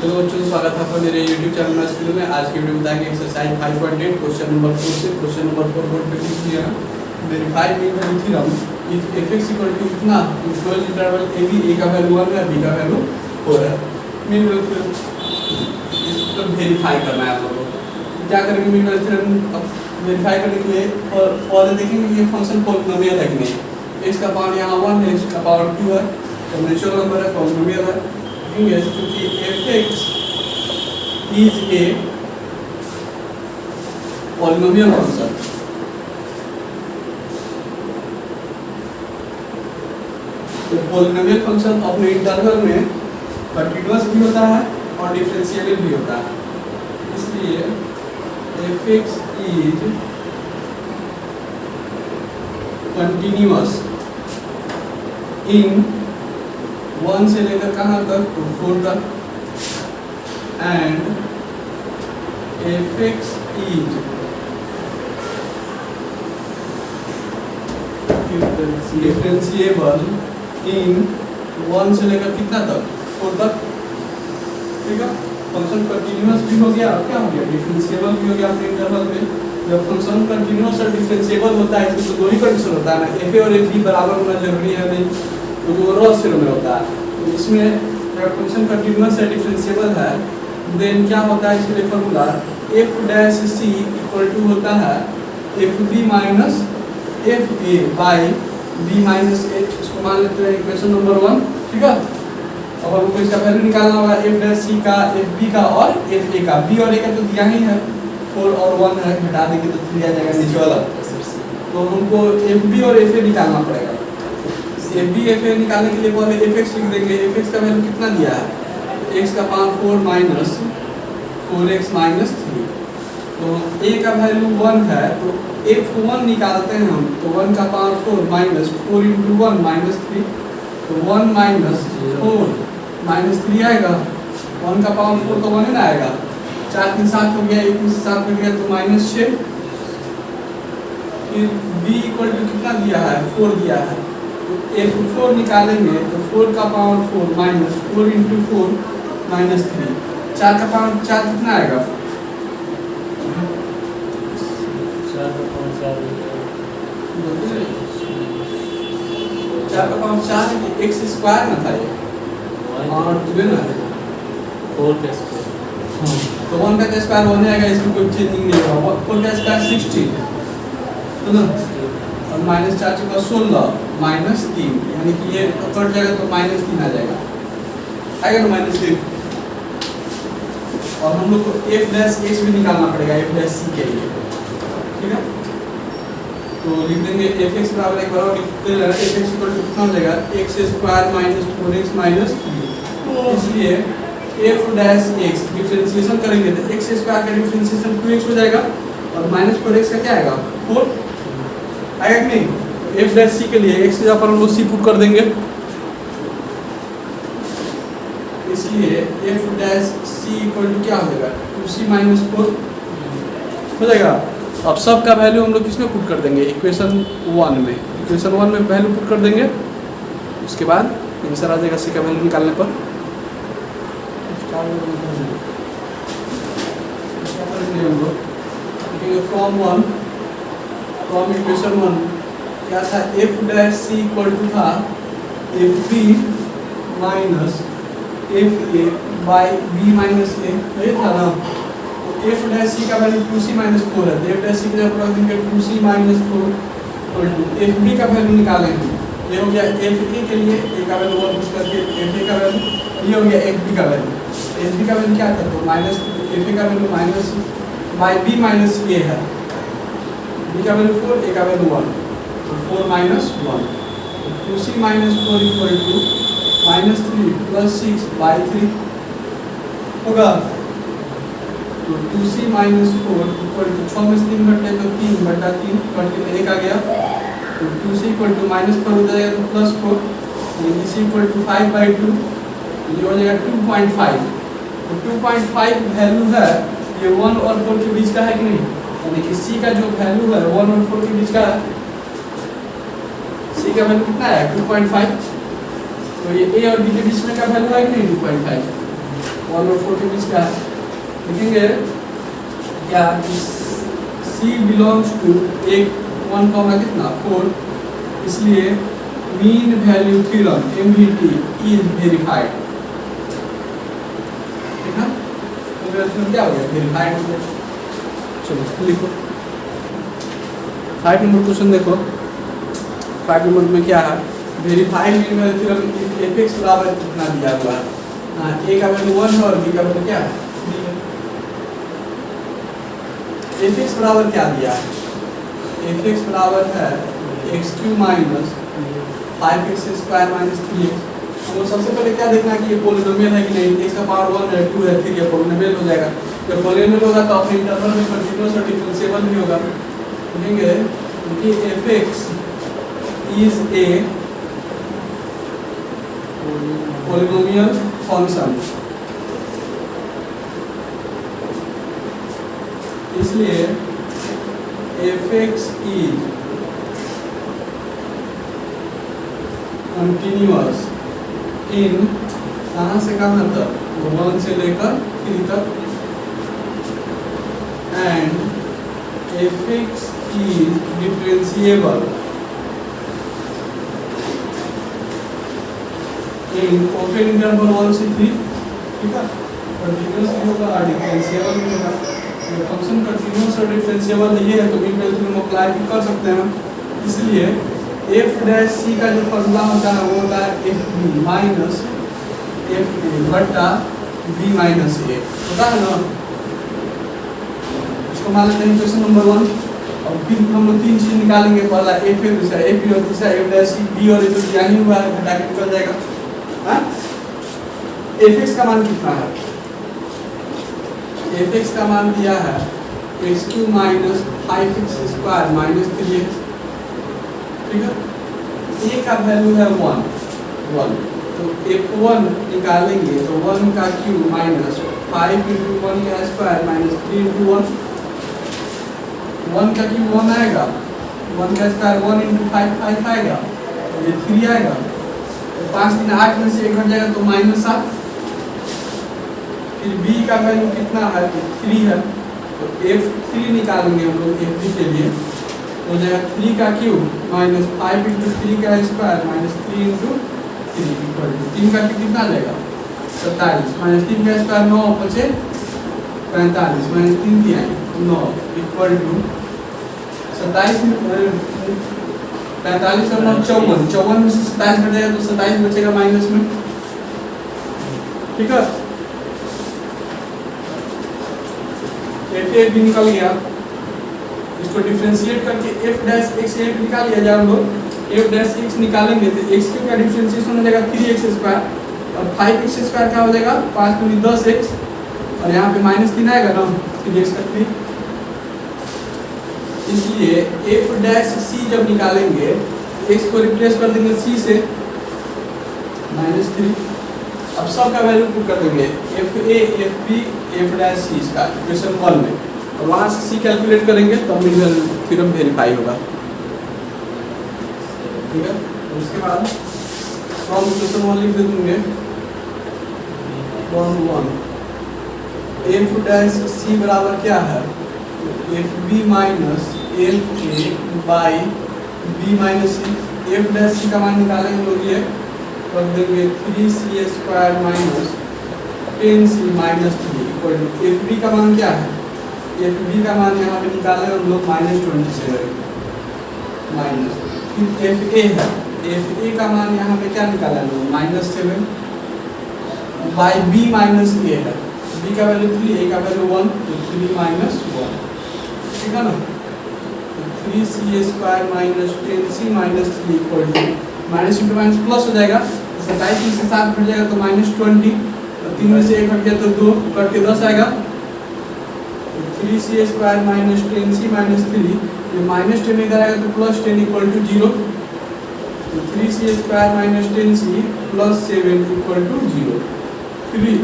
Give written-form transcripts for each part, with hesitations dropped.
Hello बच्चों, स्वागत है आपका मेरे YouTube चैनल में स्कूल में। आज की वीडियो बताएंगे एक्सरसाइज 5.8 क्वेश्चन नंबर 4 से क्वेश्चन नंबर 4 बोर्ड पे लिख दिया है। Verify mean the theorem if f(x) equal to कितना क्लोज इंटरवल a का वैल्यू 1 है, b का वैल्यू 4 है। मीन द थ्योरम इसको वेरीफाई करना है आप लोगों को। क्या करेंगे मीन द थ्योरम वेरीफाई करने के लिए और देखेंगे कि ये फंक्शन पॉलिनोमियल है कि नहीं। x का पावर यहाँ 1 है, x का पावर 2 है, तो नेचुरल नंबर है, पॉलिनोमियल है। क्योंकि f(x) is a polynomial function, तो polynomial function अपने इंटरवल में कंटीन्यूअस भी होता है और डिफरेंशिएबल भी होता है। इसलिए f(x) is continuous in 1 से लेकर कहाँ तक, तो 4 तक। एंड f(x) is डिफरेंशिएबल इन 1 से लेकर कितना तक, 4 तक। ठीक है, फंक्शन कंटिन्यूअस भी हो गया और क्या हो गया, डिफरेंशिएबल भी हो गया अपने इंटरवल में। जब फंक्शन कंटिन्यूअस और डिफरेंशिएबल होता है इसमें तो दो ही कंडीशन होता है ना, f और f बराबर होना जरूरी है नहीं, तो जो रोल्स थ्योरम में होता है। तो इसमें जब फंक्शन कंटिन्यूअस है डिफरेंशिएबल है देन क्या होता है, इसके लिए फॉर्मूला f' इक्वल टू होता है fb minus fa by b minus a। इसको मान लेते हैं इक्वेशन नंबर 1। ठीक है, अब हमको इसका वैल्यू निकालना होगा f' का, fb का और fa का। b और a का तो दिया ही है, 4 और 1 है, घटा देंगे तो 3 आ जाएगा नीचे वाला। तो हमको fb और fa निकालना पड़ेगा। fb fa निकालने के लिए पहले f(x) लिख देंगे। f(x) का वैल्यू कितना दिया है, x का पावर 4 माइनस 4x माइनस 3। तो a का वैल्यू 1 है, तो f1 निकालते हैं हम, तो 1 का पावर 4 माइनस 4 इंटू 1 माइनस 3, तो 1 माइनस 4 माइनस 3 आएगा। 1 का पावर 4 तो 1 ही ना आएगा, 4 3 7 हो गया, 1 से 7 हो गया तो माइनस 6। फिर b इक्वल टू कितना दिया है, 4 दिया है, तो f4 निकालेंगे तो 4 का पावर 4 माइनस 4 इंटू 4 माइनस 3, 4 का पावर 4 कितना आएगा, 4 का पावर 4 x स्क्वायर ना था ये, और टू ना है 4 का स्क्वायर। तो 1 का स्क्वायर होने आएगा, इसमें कोई चेंजिंग नहीं होगा। 4 का स्क्वायर 16 है ना, और माइनस 4 चुका 16 माइनस 3, यानी कि ये कट जाएगा तो माइनस 3 आ जाएगा, आएगा ना माइनस 3। और हम लोग को f' भी निकालना पड़ेगा f' के लिए। ठीक है, तो लिख देंगे f(x) बराबर एक बार लिखते हैं, f(x) इक्वल टू कितना हो जाएगा, x square minus 4x minus 3। इसलिए f' डिफरेंशिएशन करेंगे तो x स्क्वायर का डिफरेंशिएशन 2x हो जाएगा और माइनस 4x का क्या आएगा, 4 आएगा कि नहीं। f' के लिए x यहाँ पर हम लोग c पुट कर देंगे, इसलिए f' इक्वल टू क्या हो जाएगा, 2c माइनस 4 हो जाएगा। अब सब का वैल्यू हम लोग किसमें पुट कर देंगे, इक्वेशन 1 में। इक्वेशन 1 में वैल्यू पुट कर देंगे, उसके बाद आंसर आ जाएगा c का वैल्यू निकालने पर। फ्रॉम इक्वेशन 1 क्या था, f' इक्वल टू था fb minus fa by b minus a, ये था ना। तो f' का वैल्यू 2c माइनस 4 है, तो f' की जगह रख देंगे 2c minus 4 equal to fb का वैल्यू निकालेंगे। ये हो गया fa के लिए, a का वैल्यू 1 पुट करके fa का वैल्यू, ये हो गया fb का वैल्यू। fb का वैल्यू क्या था, तो माइनस fa का value minus by b minus a है, b का वैल्यू 4, a का वैल्यू 1, तो 4 माइनस 1, तो 2c minus 4 equal to minus 3 plus 6 by 3 होगा। तो 2c माइनस 4 इक्वल टू 6 में से 3 घटे तो 3 बटा 3 कट के 1 आ गया, तो 2c इक्वल टू माइनस 4 हो जाएगा तो प्लस 4, यानी c इक्वल टू 5 बाई 2, ये हो जाएगा 2.5। तो 2.5 वैल्यू है, ये 1 और 4 के बीच का है कि नहीं, यानी कि c का जो वैल्यू है 1 और 4 के बीच का है। c का वैल्यू कितना है 2.5, तो ये a और b के बीच में का वैल्यू है कि नहीं 2.5, 1 और 4 के बीच क्या है लिखेंगे क्या, C बिलोंग्स टू एक 1 कॉमा कितना 4, इसलिए mean value theorem MVT is verified. ठीक है, तो क्या हो गया वेरीफाइड हो गया। चलो लिखो 5 नंबर क्वेश्चन देखो। 5 नंबर में क्या है, verified mean value theorem fx बराबर कितना दिया हुआ है। a का वैल्यू 1 है और b का वैल्यू क्या है 3 है। fx बराबर क्या दिया है, fx बराबर है x³ minus 5x square minus 3x। हमको सबसे पहले क्या देखना है कि ये पॉलिनोमियल है कि नहीं, x का पावर 1 है 2 है 3 है, पॉलिनोमियल हो जाएगा। जब पॉलिनोमियल होगा तो अपने इंटरवल में कंटीन्यूअस और डिफरेंशिएबल भी होगा। लिखेंगे कि fx is a polynomial function, इसलिए fx इज कंटिन्यूअस इन कहाँ से कहाँ तक 1 से लेकर 3 तक, and fx is differentiable in open interval 1 से 3। ठीक है, कंटिन्यूअस भी होगा और डिफरेंशिएबल भी होगा। ये फंक्शन कंटिन्यूअस और डिफरेंशिएबल ये है तो मीन वैल्यू थ्योरम अप्लाई भी कर सकते हैं। इसलिए f डैश c का जो फॉर्मूला होता है वो होता है fb माइनस f बटा b माइनस a, होता है ना। इसको मान लेते हैं क्वेश्चन नंबर 1। और फिर हम लोग 3 चीज निकालेंगे, पहला f है, दूसरा f और तीसरा f डैश c। b और a तो दिया ही हुआ है, घटा के निकल जाएगा। हाँ, fx का मान कितना है, fx का मान दिया है x³ minus 5x square minus 3x। ठीक है, a का वैल्यू है 1, तो f1 निकालेंगे तो 1 का क्यूब माइनस 5 इंटू 1 का स्क्वायर माइनस 3 इंटू 1, 1 का क्यूब 1 आएगा, 1 का स्क्वायर 1 इंटू 5 5 आएगा, ये 3 आएगा, तो 5 3 8 में से 1 घट जाएगा तो माइनस 7। फिर b का वैल्यू कितना है 3 है, तो f3 निकालेंगे हम लोग f3 के लिए, हो जाएगा 3 का क्यूब माइनस 5 इंटू 3 का square minus 3 into 3 equal to 3 का क्यूब कितना लेगा 27 माइनस 3 का स्क्वायर 9 बचे 45 माइनस 3 दिया 9 इक्वल टू 27 45 और 9 54, 54 में से 27 घट जाएगा तो 27 बचेगा माइनस में। ठीक है, f भी निकल गया। इसको डिफरेंशिएट करके f डैश x एक निकाल लिया जाए हम लोग। f डैश x निकालेंगे तो x का डिफरेंशिएशन हो जाएगा 3x स्क्वायर और 5x स्क्वायर क्या हो जाएगा 5 दूनी 10x और यहाँ पे माइनस 3 आएगा ना 3x का 3। इसलिए f डैश c जब निकालेंगे x को रिप्लेस कर देंगे c से -3। अब सब का वैल्यू पुट कर देंगे fa fb f dash c इसका इक्वेशन 1 में, और वहां से c कैलकुलेट करेंगे तो मीन वैल्यू थ्योरम वेरीफाई होगा। ठीक है, उसके बाद फ्रॉम इक्वेशन 1 लिख देंगे फ्रॉम 1 f डैश c बराबर क्या है fb minus fa by b minus c। f dash c का मान निकालेंगे लोग ये रख देंगे 3c square minus 10c minus 3 equal to fb का मान क्या है, fb का मान यहाँ पे निकाले हम लोग -20 से माइनस। फिर fa है, fa का मान यहाँ पे क्या निकाला हम लोग -7 बाई b माइनस a है, b का वैल्यू 3 a का वैल्यू 1 तो 3 माइनस 1। ठीक है ना, 3c square minus 10c minus 3 equal to minus into minus plus हो जाएगा, 27 में से 7 घट जाएगा तो -20 और 3 में से 1 घट गया तो 2 कट के 10 आएगा। 3c square minus 10c minus 3 ये माइनस 10 इधर आएगा तो प्लस 10 इक्वल टू 0, तो 3c square minus 10c plus 7 equal to 0। 3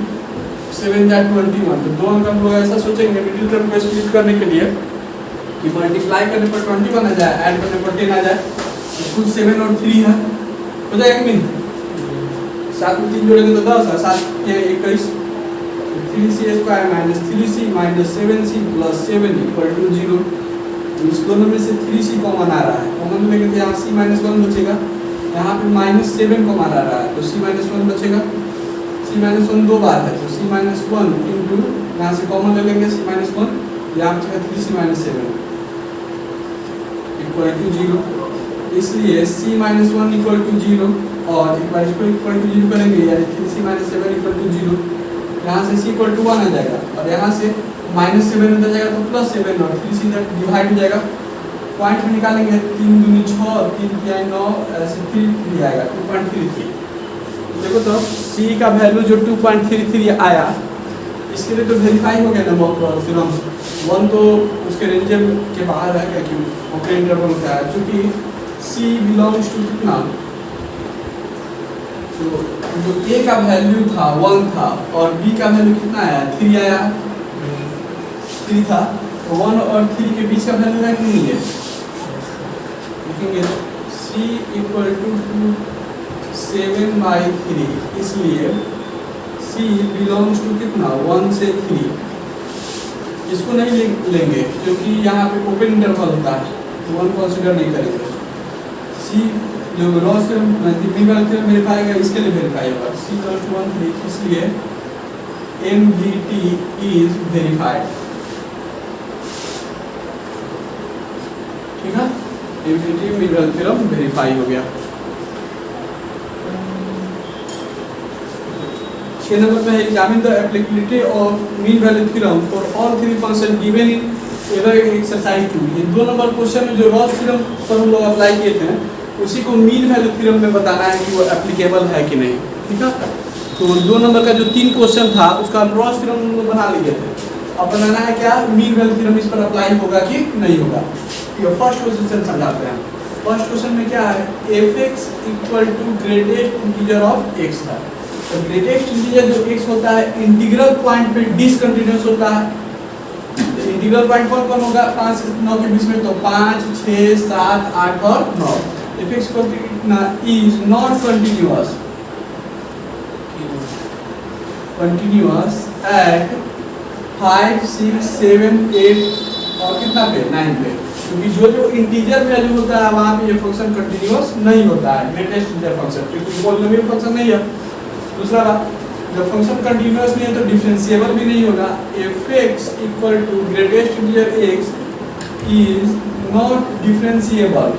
7 जा 21, तो दो अंक हम लोग ऐसा सोचेंगे मिडिल टर्म को स्प्लिट करने के लिए कि मल्टीप्लाई करने पर 21 आ जाए, ऐड करने पर 10 आ जाए, तो कुल 7 और 3 है, हो जाएगा कि नहीं। 7 में 3 जोड़ेंगे तो 10 है, 7 के 21 3c² minus 3c minus 7c plus 7 equal to 0। इस दोनों में से 3c कॉमन आ रहा है, कॉमन लेंगे तो यहाँ c माइनस 1 बचेगा, यहाँ पे माइनस 7 कॉमन आ रहा है तो c माइनस 1 बचेगा। c माइनस 1 दो बार है तो c माइनस 1 इंटू यहाँ से कॉमन ले लेंगे c माइनस 1, यहाँ बचेगा 3c माइनस 7 इक्वल टू 0। इसलिए c माइनस 1 इक्वल टू 0 और एक बार इसको इक्वल टू 0 करेंगे यानी 3c माइनस 7 इक्वल टू 0। यहाँ से c इक्वल टू 1 आ जाएगा और यहाँ से माइनस 7 अंदर जाएगा तो प्लस 7 और 3c तक डिवाइड हो जाएगा। पॉइंट में निकालेंगे 3 दूनी 6 3 तिहाई 9 ऐसे 3 आएगा 2.33। देखो तो c का वैल्यू जो 2.33 आया इसके लिए तो वेरीफाई हो गया ना मॉक थ्योरम। 1 तो उसके रेंज के बाहर है क्योंकि ओपन इंटरवल का है, क्योंकि c बिलोंग्स टू कितना, तो जो a का वैल्यू था 1 था और b का वैल्यू कितना आया 3 आया, 3 था तो 1 और 3 के बीच का वैल्यू है कि नहीं है, लिखेंगे c इक्वल टू 7/3, इसलिए c बिलोंग्स टू कितना 1 से 3। इसको नहीं लेंगे क्योंकि यहाँ पे ओपन इंटरवल होता है तो 1 कंसीडर नहीं करेंगे। c जो रॉस थ्योरम वेरीफाई होगा इसके लिए वेरीफाई होगा c इक्वल टू 1 3, इसलिए MVT इज वेरीफाइड। ठीक है, MVT मिनरल थ्योरम वेरीफाई हो गया। 6 नंबर में है examine the applicability of mean value theorem for all three function given in ever exercise 2। ये 2 नंबर क्वेश्चन में जो रॉस थ्योरम पर हम लोग अप्लाई किए थे उसी को मीन वैल्यू थ्योरम में बताना है कि वो एप्लीकेबल है कि नहीं। ठीक है, तो 2 नंबर का जो 3 क्वेश्चन था उसका रॉस थ्योरम हम लोग बना लिए थे, अब बनाना है क्या मीन वैल्यू थ्योरम इस पर अप्लाई होगा कि नहीं होगा। ये फर्स्ट क्वेश्चन समझाते हैं। फर्स्ट क्वेश्चन में क्या है, fx equal to greatest integer of x है, तो ग्रेटेस्ट इंटीजर जो x होता है इंटीग्रल पॉइंट पे डिसकंटीन्यूअस होता है। तो इंटीग्रल पॉइंट कौन कौन होगा 5 से 9 के बीच में, तो 5 6 7 8 और 9। fx इक्वल टू कितना इज नॉट कंटीन्यूअस एट 5 6 7 8 और कितना पे 9 पे, क्योंकि जो इंटीजर वैल्यू होता है वहाँ पे ये फंक्शन कंटिन्यूअस नहीं होता है ग्रेटेस्ट इंटीजर फंक्शन, क्योंकि पॉलिनोमियल फंक्शन नहीं है। दूसरा बात, जब फंक्शन कंटिन्यूअस नहीं है तो डिफरेंशिएबल भी नहीं होगा। fx equal to greatest integer x is not differentiable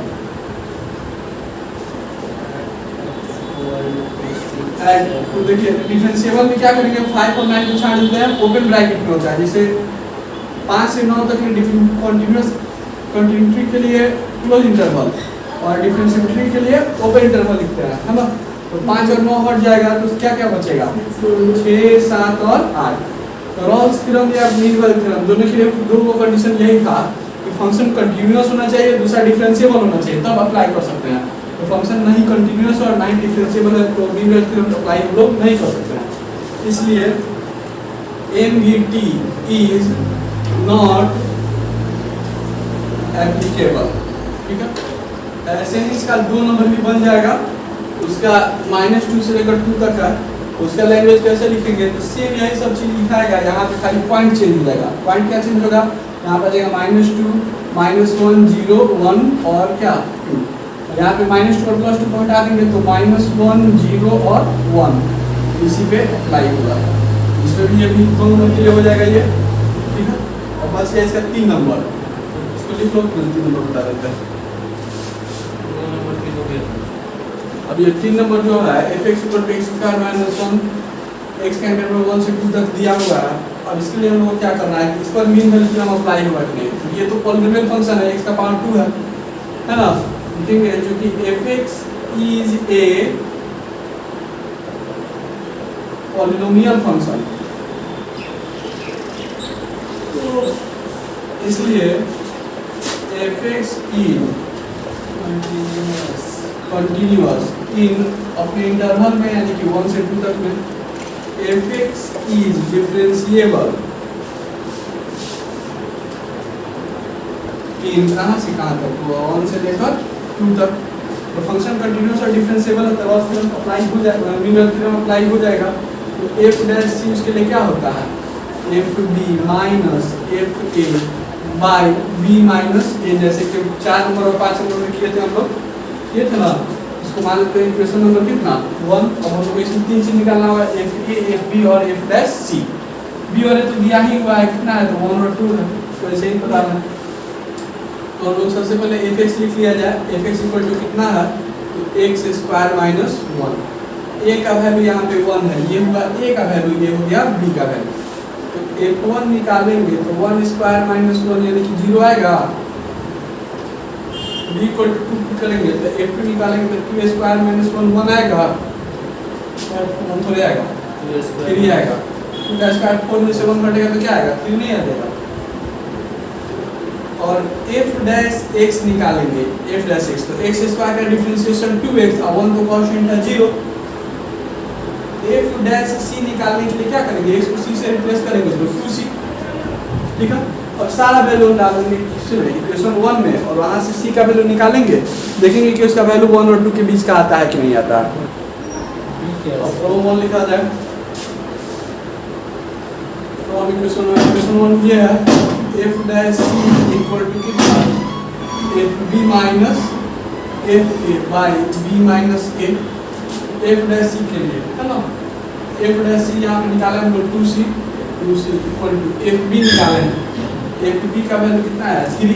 at, तो देखिए डिफरेंशिएबल में क्या करेंगे 5 और 9 को छाड़ देते हैं, ओपन ब्रैकेट में होता है, जैसे 5 से 9 तक कंटिन्यूअस कंटिन्यूटी के लिए क्लोज इंटरवल और डिफरेंशिएबिलिटी के लिए ओपन इंटरवल लिखते हैं, है ना। तो 5 और 9 हट जाएगा तो क्या क्या बचेगा 6 7 और 8। तो रॉल्स थ्योरम या मीन वैल्यू थ्योरम दोनों के लिए दो कंडीशन यही था कि फंक्शन कंटीन्यूअस होना चाहिए, दूसरा डिफरेंशिएबल होना चाहिए, तब अप्लाई कर सकते हैं। तो फंक्शन नहीं कंटीन्यूअस और नहीं डिफरेंशिएबल है तो मीन वैल्यू थ्योरम अप्लाई हम लोग नहीं कर सकते हैं, इसलिए MVT इज नॉट एप्लीकेबल। ठीक है, ऐसे ही इसका 2 नंबर भी बन जाएगा, उसका -2 से लेकर 2 तक है, उसका लैंग्वेज कैसे लिखेंगे तो सेम यही सब चीज लिखाएगा, यहाँ पे खाली पॉइंट चेंज हो जाएगा। पॉइंट क्या चेंज होगा, यहाँ पर जाएगा -2 -1 0 1 और क्या 2, यहाँ पे -2 और +2 पॉइंट आ देंगे तो -1 0 और 1 इसी पे अप्लाई होगा। इसमें भी ये भी 2 नंबर के लिए हो जाएगा ये। ठीक है, और बस ये इसका 3 नंबर लिख लो, 3 नंबर बता देते हैं। अब ये 3 नंबर जो है fx equal to x² minus 1 x का इंटरवल 1 से 2 तक दिया हुआ है। अब इसके लिए हम लोग क्या करना है कि इस पर मीन वैल्यू थ्योरम अप्लाई होगा कि नहीं। ये तो पॉलिनोमियल फंक्शन है, x का पावर 2 है ना, लिखेंगे जो कि fx is a polynomial function, तो इसलिए fx इज कंटिन्यूअस इन अपने इंटरवल में यानी कि 1 से 2 तक में, fx इज डिफरेंशिएबल इन कहाँ से कहाँ तक, 1 से लेकर 2 तक। तो फंक्शन कंटिन्यूअस और डिफरेंशिएबल है तो अप्लाई हो जाएगा, मीन वैल्यू थ्योरम अप्लाई हो जाएगा। तो f डैश c उसके लिए क्या होता है F B minus F A by B minus A, जैसे कि 4 नंबर और 5 नंबर में किए थे हम लोग, किए थे ना। इसको मान लेते हैं इक्वेशन नंबर कितना 1। अब हम लोग इसमें 3 चीज निकालना होगा, एफ ए एफ बी और एफ डैश सी। बी और ए तो दिया ही हुआ है, कितना है तो 1 और 2 है, तो ऐसे ही पता है। तो हम लोग सबसे पहले एफ एक्स लिख लिया जाए। एफ एक्स इक्वल टू कितना है तो एक्स स्क्वायर माइनस 1। ए का वैल्यू यहाँ पे 1 है, ये हुआ ए का वैल्यू, ये हो गया बी का वैल्यू। तो f1 निकालेंगे तो 1 स्क्वायर माइनस 1 यानी कि 0 आएगा। b इक्वल टू 2 करेंगे तो f2 निकालेंगे तो 2 स्क्वायर माइनस 1 आएगा, 1 थोड़े आएगा, 3 आएगा। 2 का स्क्वायर 4 में से 1 घटेगा तो क्या आएगा, 3 नहीं आ जाएगा। और f डैश x निकालेंगे, f डैश x तो x स्क्वायर का डिफरेंशिएशन 2x, अब 1 तो कोएफिशिएंट है 0। f डैश c निकालने के लिए क्या करेंगे, x को c से रिप्लेस करेंगे तो 2c, ठीक है। अब सारा वैल्यू डाल देंगे किसमें, इक्वेशन 1 में, और वहां से c का वैल्यू निकालेंगे, देखेंगे कि उसका वैल्यू 1 और 2 के बीच का आता है कि नहीं आता है। अब फ्रॉम 1 लिखा जाए, फ्रॉम इक्वेशन 1 ये है f dash c equal to कितना, f b minus f a by b minus a। f dash c के लिए है ना, f डैश c यहाँ पे निकाला हम लोग 2c equal to f b निकालेंगे, f b का वैल्यू कितना है 3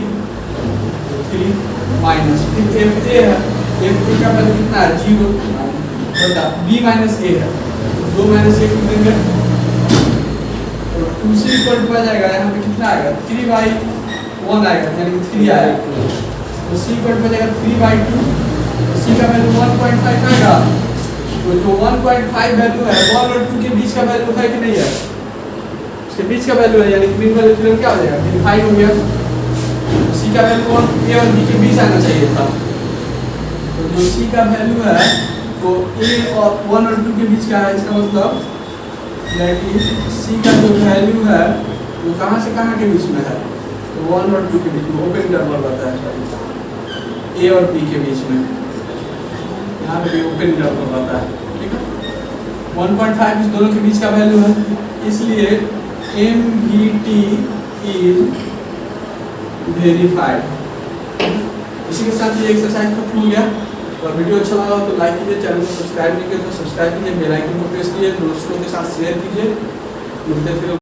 माइनस, फिर f a है, f a का वैल्यू कितना है 0 बटा b माइनस a है, 2 माइनस 1 देंगे तो 2c इक्वल टू आ जाएगा, यहाँ पे कितना आएगा 3/1 आएगा, यानी कि 3 आएगा। तो c इक्वल टू आ जाएगा 3/2, तो c का वैल्यू 1.5 आएगा। तो जो 1.5 वैल्यू है 1 और 2 के बीच का वैल्यू है कि नहीं है, इसके बीच का वैल्यू है, यानी कि मीन वैल्यू थ्योरम क्या हो जाएगा, वेरीफाई हो गया। तो c का वैल्यू a और b के बीच आना चाहिए था। तो जो c का वैल्यू है तो a और 1 और 2 के बीच का है, इसका मतलब कि c का जो वैल्यू है वो कहाँ से कहाँ के बीच में है, तो 1 और 2 के बीच में, ओपन इंटरवल रहता है a और b के बीच में, यहाँ पे भी ओपन इंटरवल रहता है, ठीक है। 1.5 इस दोनों के बीच का वैल्यू है, इसलिए MVT इज वेरीफाइड। इसी के साथ ये एक्सरसाइज खत्म हो गया। और वीडियो अच्छा लगा तो लाइक कीजिए, चैनल को सब्सक्राइब नहीं किया तो सब्सक्राइब कीजिए, बेल आइकन को प्रेस कीजिए, दोस्तों के साथ शेयर कीजिए। मिलते फिर